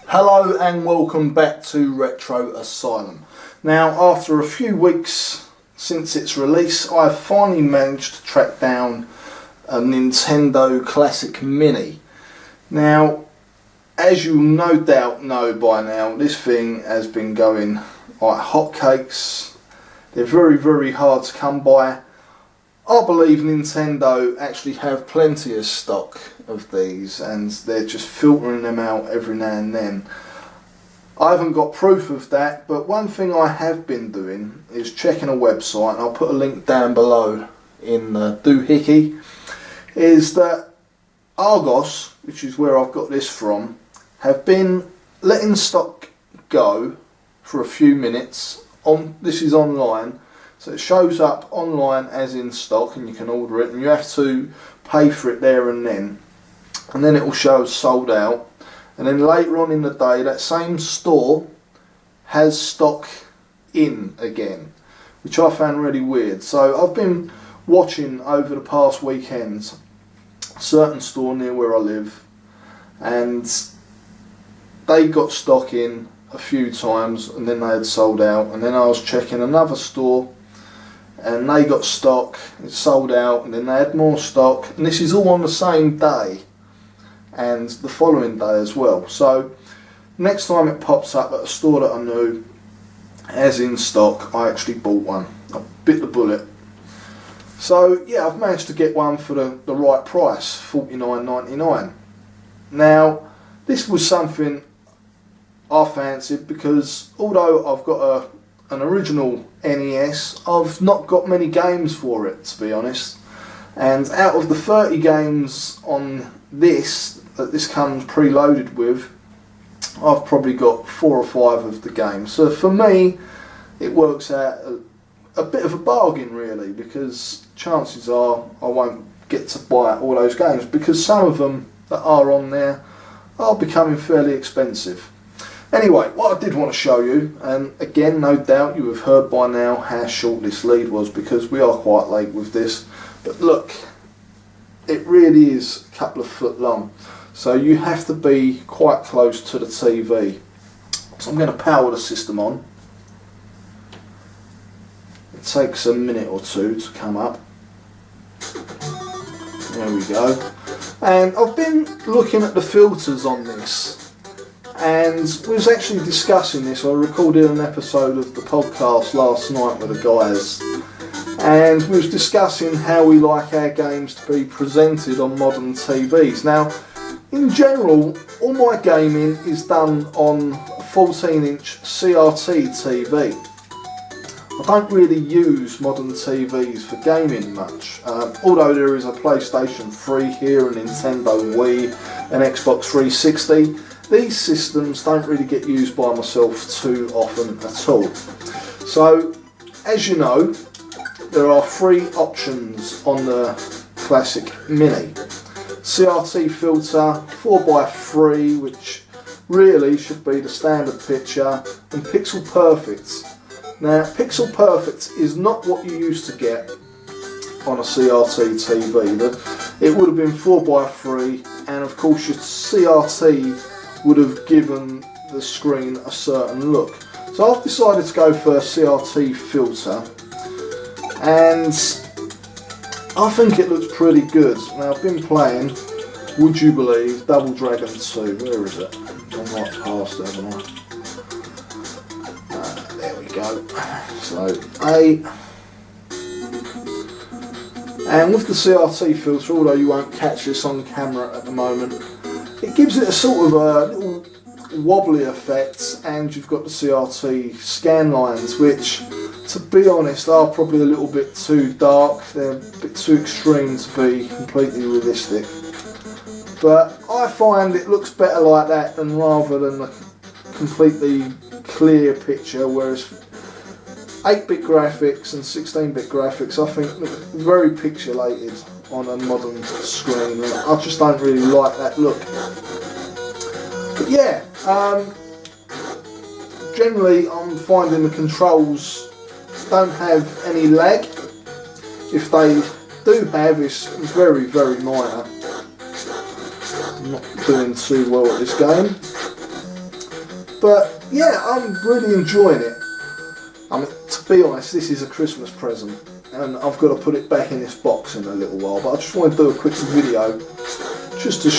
Hello and welcome back to Retro Asylum. Now, after a few weeks since its release, I've finally managed to track down a Nintendo Classic Mini. Now, as you no doubt know by now, this thing has been going like hotcakes. They're very hard to come by. I believe Nintendo actually have plenty of stock of these and they're just filtering them out every now and then. I haven't got proof of that, but one thing I have been doing is checking a website, and I'll put a link down below in the doohickey, is that Argos, which is where I've got this from, have been letting stock go for a few minutes. This is online. So it shows up online as in stock and you can order it, and you have to pay for it there and then it will show as sold out, and then later on in the day that same store has stock in again, which I found really weird. So I've been watching over the past weekends a certain store near where I live, and they got stock in a few times and then they had sold out, and then I was checking another store and they got stock, it sold out, and then they had more stock, and this is all on the same day and the following day as well. So next time it pops up at a store that I knew as in stock, I actually bought one. I bit the bullet. So yeah, I've managed to get one for the right price, $49.99. Now this was something I fancied because although I've got an original NES, I've not got many games for it, to be honest, and out of the 30 games on this that this comes preloaded with, I've probably got 4 or 5 of the games. So for me it works out a bit of a bargain really, because chances are I won't get to buy all those games because some of them that are on there are becoming fairly expensive. Anyway, what I did want to show you, and again no doubt you have heard by now how short this lead was because we are quite late with this, but look, it really is a couple of foot long, so you have to be quite close to the TV. So I'm going to power the system on. It takes a minute or two to come up. There we go. And I've been looking at the filters on this, and we was actually discussing this. I recorded an episode of the podcast last night with the guys, and we was discussing how we like our games to be presented on modern TVs. Now, in general, all my gaming is done on a 14-inch CRT TV. I don't really use modern TVs for gaming much, although there is a PlayStation 3 here, a Nintendo Wii, an Xbox 360. These systems don't really get used by myself too often at all. So, as you know, there are 3 options on the Classic Mini. CRT filter, 4x3, which really should be the standard picture, and Pixel Perfect. Now, Pixel Perfect is not what you used to get on a CRT TV. It would have been 4x3, and of course your CRT would have given the screen a certain look. So I've decided to go for a CRT filter, and I think it looks pretty good. Now I've been playing, would you believe, Double Dragon 2. Where is it? I'm right past it, haven't I? There we go. So A, and with the CRT filter, although you won't catch this on camera at the moment, it gives it a sort of a little wobbly effect, and you've got the CRT scan lines, which, to be honest, are probably a little bit too dark. They're a bit too extreme to be completely realistic. But I find it looks better like that than rather than a completely clear picture, whereas 8-bit graphics and 16-bit graphics I think look very pixelated on a modern screen. I just don't really like that look. But yeah, generally I'm finding the controls don't have any lag. if they do have, it's very, very minor. I'm not doing too well at this game. But yeah, I'm really enjoying it. I mean, to be honest, this is a Christmas present, and I've got to put it back in this box in a little while, but I just want to do a quick video just to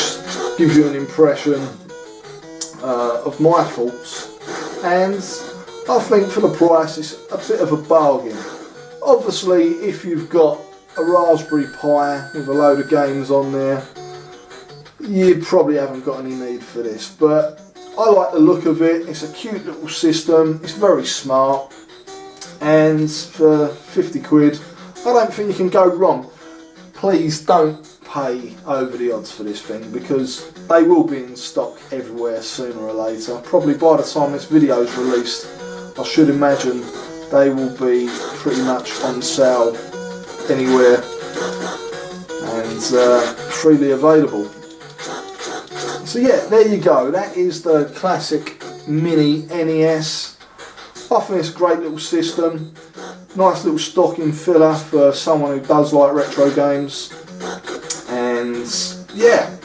give you an impression of my thoughts, and I think for the price it's a bit of a bargain. Obviously, if you've got a Raspberry Pi with a load of games on there, you probably haven't got any need for this, but I like the look of it. It's a cute little system, it's very smart, and for 50 quid I don't think you can go wrong. Please don't pay over the odds for this thing, because they will be in stock everywhere sooner or later. Probably by the time this video is released, I should imagine they will be pretty much on sale anywhere and freely available. So yeah, there you go. That is the Classic Mini NES. I think it's a great little system. Nice little stocking filler for someone who does like retro games. And yeah,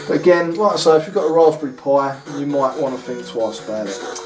again, like I say, if you've got a Raspberry Pi, you might want to think twice about it.